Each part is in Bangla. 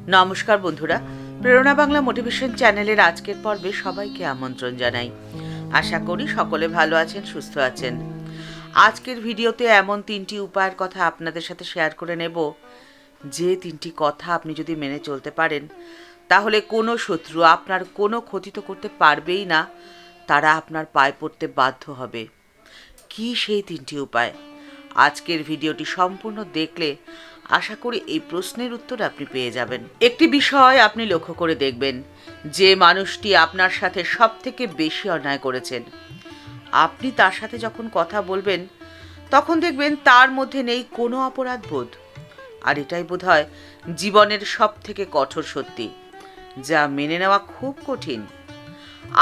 নমস্কার বন্ধুরা, প্রেরণা বাংলা মোটিভেশন চ্যানেলের আজকের পর্বে সবাইকে আমন্ত্রণ জানাই। আশা করি সকলে ভালো আছেন, সুস্থ আছেন। আজকের ভিডিওতে এমন 3টি উপায়ের কথা আপনাদের সাথে শেয়ার করে নেব, যে 3টি কথা আপনি যদি মেনে চলতে পারেন তাহলে কোনো শত্রু আপনার কোনো ক্ষতি তো করতে পারবেই না, তারা আপনার পায়ে পড়তে বাধ্য হবে। কি সেই 3টি উপায়? আজকের ভিডিওটি সম্পূর্ণ দেখলে আশা করি এই প্রশ্নের উত্তর আপনি পেয়ে যাবেন। একটি বিষয় আপনি লক্ষ্য করে দেখবেন, যে মানুষটি আপনার সাথে সবথেকে বেশি অন্যায় করেছেন, আপনি তার সাথে যখন কথা বলবেন তখন দেখবেন তার মধ্যে নেই কোনো অপরাধ বোধ। আর এটাই বোধহয় জীবনের সবথেকে কঠোর সত্যি, যা মেনে নেওয়া খুব কঠিন।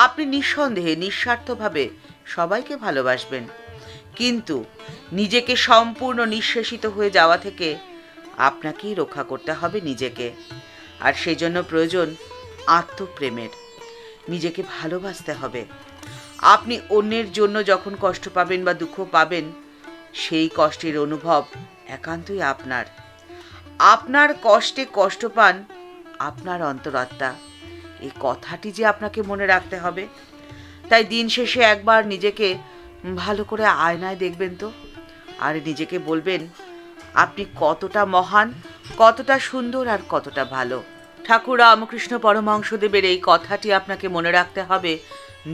আপনি নিঃসন্দেহে নিঃস্বার্থভাবে সবাইকে ভালোবাসবেন, কিন্তু নিজেকে সম্পূর্ণ নিঃশেষিত হয়ে যাওয়া থেকে আপনাকেই রক্ষা করতে হবে নিজেকে। আর সেজন্য প্রয়োজন আত্মপ্রেমের। নিজেকে ভালোবাসতে হবে। আপনি অন্যের জন্য যখন কষ্ট পাবেন বা দুঃখ পাবেন, সেই কষ্টের অনুভব একান্তই আপনার। আপনার কষ্টে কষ্ট পান আপনার অন্তরাত্মা। এই কথাটি যে আপনাকে মনে রাখতে হবে। তাই দিন শেষে একবার নিজেকে ভালো করে আয়নায় দেখবেন তো, আর নিজেকে বলবেন আপনি কতটা মহান, কতটা সুন্দর আর কতটা ভালো। ঠাকুর রামকৃষ্ণ পরমহংসদেবের এই কথাটি আপনাকে মনে রাখতে হবে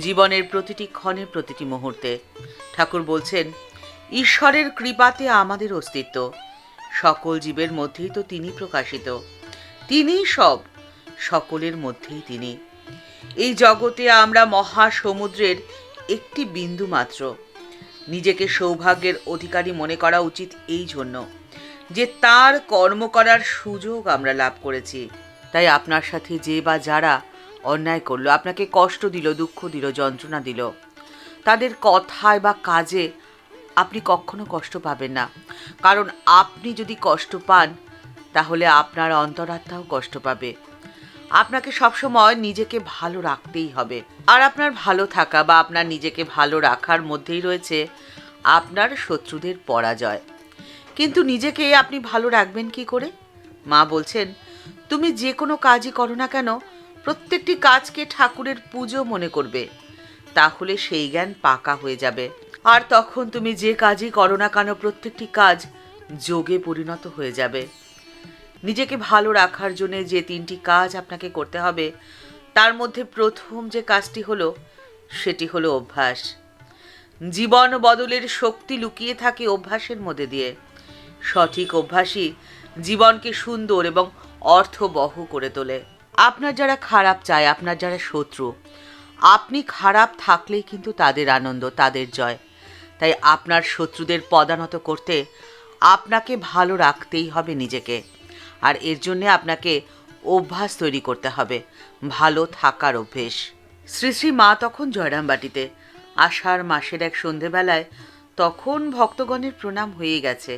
জীবনের প্রতিটি ক্ষণে, প্রতিটি মুহূর্তে। ঠাকুর বলছেন, ঈশ্বরের কৃপাতে আমাদের অস্তিত্ব, সকল জীবের মধ্যেই তো তিনি প্রকাশিত, তিনিই সব, সকলের মধ্যেই তিনি। এই জগতে আমরা মহাসমুদ্রের একটি বিন্দু মাত্র। নিজেকে সৌভাগ্যের অধিকারী মনে করা উচিত এই জন্য যে তার কর্ম করার সুযোগ আমরা লাভ করেছি। তাই আপনার সাথে যে বা যারা অন্যায় করলো, আপনাকে কষ্ট দিল, দুঃখ দিল, যন্ত্রণা দিল, তাদের কথায় বা কাজে আপনি কখনো কষ্ট পাবেন না। কারণ আপনি যদি কষ্ট পান তাহলে আপনার অন্তরাত্মাও কষ্ট পাবে। আপনাকে সবসময় নিজেকে ভালো রাখতেই হবে। আর আপনার ভালো থাকা বা আপনার নিজেকে ভালো রাখার মধ্যেই রয়েছে আপনার শত্রুদের পরাজয়। কিন্তু নিজেকে আপনি ভালো রাখবেন কি করে? মা বলছেন, তুমি যে কোনো কাজই করো না কেন, প্রত্যেকটি কাজকে ঠাকুরের পুজো মনে করবে, তাহলে সেই জ্ঞান পাকা হয়ে যাবে। আর তখন তুমি যে কাজই করো না কেন, প্রত্যেকটি কাজ যোগে পরিণত হয়ে যাবে। নিজেকে ভালো রাখার জন্য যে 3টি কাজ আপনাকে করতে হবে, তার মধ্যে প্রথম যে কাজটি হলো, সেটি হলো অভ্যাস। জীবন বদলের শক্তি লুকিয়ে থাকে অভ্যাসের মধ্যে দিয়ে। সঠিক অভ্যাসই জীবনকে সুন্দর এবং অর্থবহ করে তোলে। আপনার যারা খারাপ চায়, আপনার যারা শত্রু, আপনি খারাপ থাকলেই কিন্তু তাদের আনন্দ, তাদের জয়। তাই আপনার শত্রুদের পদানত করতে আপনাকে ভালো রাখতেই হবে নিজেকে। আর এর জন্যে আপনাকে অভ্যাস তৈরি করতে হবে, ভালো থাকার অভ্যেস। শ্রী শ্রী মা তখন জয়রামবাটিতে, আষাঢ় মাসের এক সন্ধেবেলায়। তখন ভক্তগণের প্রণাম হয়ে গেছে।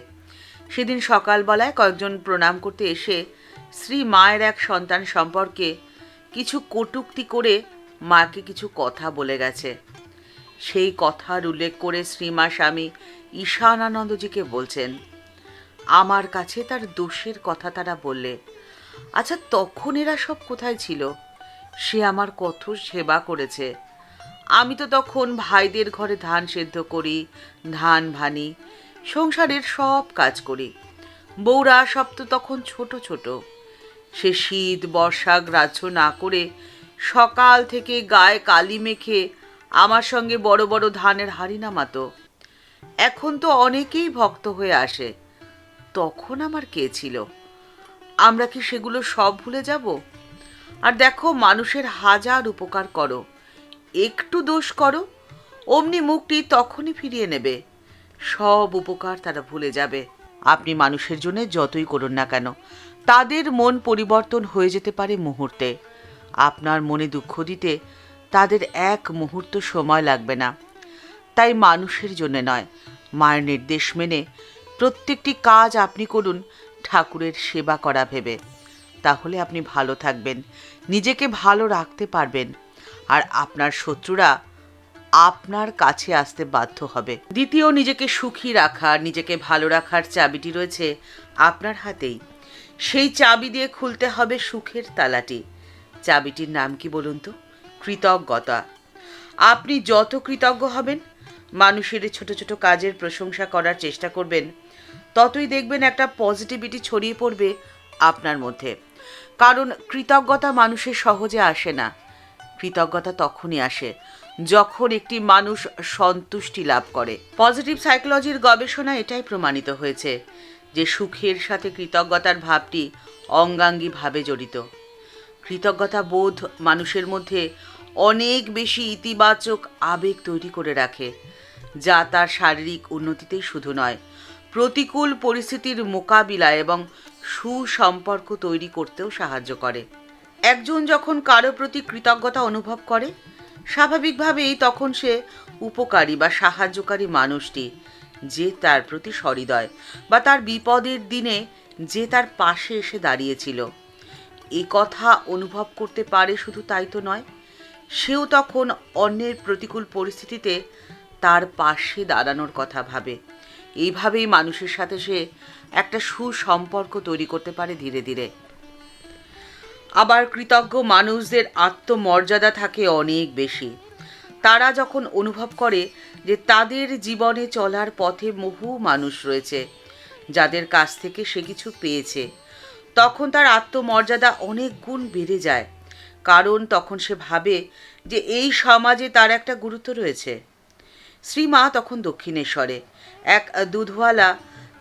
সেদিন সকালবেলায় কয়েকজন প্রণাম করতে এসে শ্রী মায়ের এক সন্তান সম্পর্কে কিছু কটূক্তি করে মাকে কিছু কথা বলে গেছে। সেই কথার উল্লেখ করে শ্রীমা স্বামী ঈশানানন্দজিকে বলছেন, আমার কাছে তার দোষের কথা তারা বললে, আচ্ছা তখন এরা সব কোথায় ছিল? সে আমার কত সেবা করেছে। আমি তো তখন ভাইদের ঘরে ধান সেদ্ধ করি, ধান ভানি, সংসারের সব কাজ করি। বউরা সব তো তখন ছোট ছোট। সে শীত বর্ষা গ্রাহ্য না করে সকাল থেকে গায়ে কালি মেখে আমার সঙ্গে বড় বড় ধানের হাঁড়ি নামাতো। এখন তো অনেকেই ভক্ত হয়ে আসে। তখন আমার কে ছিল? আমরা কি সেগুলো সব ভুলে যাব? আর দেখো, মানুষের হাজার উপকার করো, একটু দোষ করো, অমনি মুখটি তখনই ফিরিয়ে নেবে। সব উপকার তারা ভুলে যাবে। আপনি মানুষের জন্য যতই করুন না কেন, তাদের মন পরিবর্তন হয়ে যেতে পারে মুহূর্তে। আপনার মনে দুঃখ দিতে তাদের এক মুহূর্ত সময় লাগবে না। তাই মানুষের জন্য নয়, মায়ের নির্দেশ মেনে প্রত্যেকটি কাজ আপনি করুন ঠাকুরের সেবা করা ভেবে। তাহলে আপনি ভালো থাকবেন, নিজেকে ভালো রাখতে পারবেন, আর আপনার শত্রুরা আপনার কাছে আসতে বাধ্য হবে। দ্বিতীয়, নিজেকে সুখী রাখার, নিজেকে ভালো রাখার চাবিটি রয়েছে আপনার হাতেই। সেই চাবি দিয়ে খুলতে হবে সুখের তালাটি। চাবিটির নাম কি বলুন তো? কৃতজ্ঞতা। আপনি যত কৃতজ্ঞ হবেন, মানুষের ছোট ছোট কাজের প্রশংসা করার চেষ্টা করবেন, ততই দেখবেন একটা পজিটিভিটি ছড়িয়ে পড়বে আপনার মধ্যে। কারণ কৃতজ্ঞতা মানুষের সহজে আসে না। কৃতজ্ঞতা তখনই আসে যখন একটি মানুষ সন্তুষ্টি লাভ করে। পজিটিভ সাইকোলজির গবেষণা এটাই প্রমাণিত হয়েছে যে সুখের সাথে কৃতজ্ঞতার ভাবটি অঙ্গাঙ্গিভাবে জড়িত। কৃতজ্ঞতা বোধ মানুষের মধ্যে অনেক বেশি ইতিবাচক আবেগ তৈরি করে রাখে, যা তার শারীরিক উন্নতিতেই শুধু নয়, প্রতিকূল পরিস্থিতির মোকাবিলা এবং সুসম্পর্ক তৈরি করতেও সাহায্য করে। একজন যখন কারো প্রতি কৃতজ্ঞতা অনুভব করে, স্বাভাবিকভাবেই তখন সে উপকারী বা সাহায্যকারী মানুষটি, যে তার প্রতি সহৃদয় বা তার বিপদের দিনে যে তার পাশে এসে দাঁড়িয়েছিল, এই কথা অনুভব করতে পারে। শুধু তাই তো নয়, সেও তখন অন্যের প্রতিকূল পরিস্থিতিতে তার পাশে দাঁড়ানোর কথা ভাবে। এইভাবেই মানুষের সাথে সে একটা সুসম্পর্ক তৈরি করতে পারে ধীরে ধীরে। আবার কৃতজ্ঞ মানুষদের আত্মমর্যাদা থাকে অনেক বেশি। তারা যখন অনুভব করে যে তাদের জীবনে চলার পথে বহু মানুষ রয়েছে যাদের কাছ থেকে সে কিছু পেয়েছে, তখন তার আত্মমর্যাদা অনেক গুণ বেড়ে যায়। কারণ তখন সে ভাবে যে এই সমাজে তার একটা গুরুত্ব রয়েছে। শ্রীমা তখন দক্ষিণেশ্বরে এক দুধওয়ালা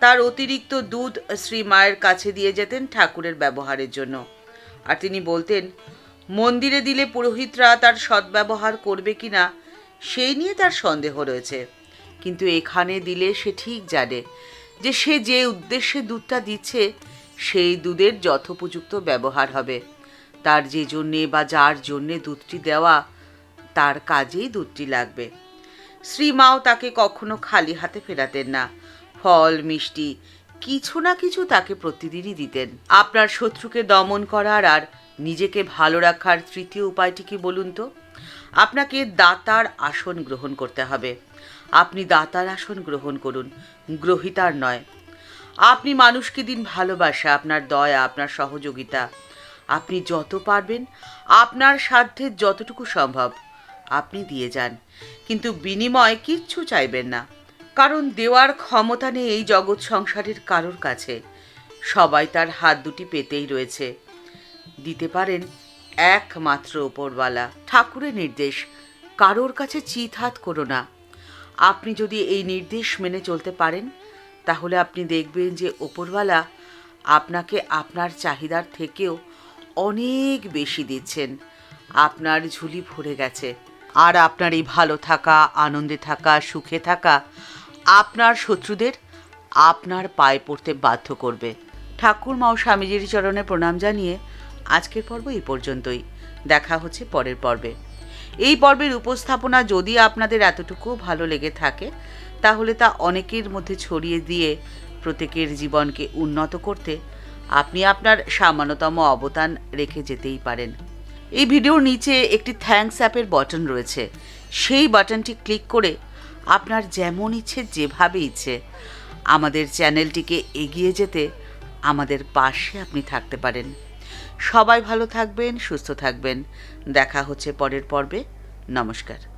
তার অতিরিক্ত দুধ শ্রীমায়ের কাছে দিয়ে যেতেন ঠাকুরের ব্যবহারের জন্য। আর তিনি বলতেন, মন্দিরে দিলে পুরোহিতরা তার সদ্ব্যবহার করবে কিনা সেই নিয়ে তার সন্দেহ রয়েছে, কিন্তু এখানে দিলে সে ঠিক জানে যে সে যে উদ্দেশ্যে দুধটা দিচ্ছে সেই দুধের যথোপযুক্ত ব্যবহার হবে। তার যে জন্যে বা যার জন্যে দুধটি দেওয়া, তার কাজেই দুধটি লাগবে। শ্রীমাও তাকে কখনো খালি হাতে ফেরাতেন না। ফল মিষ্টি কিছু না কিছু তাকে প্রতিদিনই দিতেন। আপনার শত্রুকে দমন করার আর নিজেকে ভালো রাখার তৃতীয় উপায়টি কি বলুন তো? আপনাকে দাতার আসন গ্রহণ করতে হবে। আপনি দাতার আসন গ্রহণ করুন, গ্রহিতার নয়। আপনি মানুষকে দিন ভালোবাসা, আপনার দয়া, আপনার সহযোগিতা। আপনি যত পারবেন, আপনার সাধ্যের যতটুকু সম্ভব আপনি দিয়ে যান, কিন্তু বিনিময়ে কিচ্ছু চাইবেন না। কারণ দেওয়ার ক্ষমতা নেই এই জগৎ সংসারের কারোর কাছে। সবাই তার হাত দুটি পেতেই রয়েছে। দিতে পারেন একমাত্র ওপরওয়ালা। ঠাকুরের নির্দেশ, কারোর কাছে চিত হাত করো না। আপনি যদি এই নির্দেশ মেনে চলতে পারেন, তাহলে আপনি দেখবেন যে ওপরওয়ালা আপনাকে আপনার চাহিদার থেকেও অনেক বেশি দিচ্ছেন। আপনার ঝুলি ভরে গেছে। আর আপনার এই ভালো থাকা, আনন্দে থাকা, সুখে থাকা আপনার শত্রুদের আপনার পায়ে পড়তে বাধ্য করবে। ঠাকুরমা ও স্বামীজির চরণে প্রণাম জানিয়ে আজকের পর্ব এই পর্যন্তই। দেখা হচ্ছে পরের পর্বে। এই পর্বের উপস্থাপনা যদি আপনাদের এতটুকু ভালো লেগে থাকে, তাহলে তা অনেকের মধ্যে ছড়িয়ে দিয়ে প্রত্যেকের জীবনকে উন্নত করতে আপনি আপনার সামান্যতম অবদান রেখে যেতেই পারেন। এই ভিডিওর নিচে একটি থ্যাঙ্কস অ্যাপের বাটন রয়েছে। সেই বাটনটি ক্লিক করে আপনার যেমন ইচ্ছে, যেভাবে ইচ্ছে আমাদের চ্যানেলটিকে এগিয়ে যেতে আমাদের পাশে আপনি থাকতে পারেন। সবাই ভালো থাকবেন, সুস্থ থাকবেন। দেখা হচ্ছে পরের পর্বে। নমস্কার।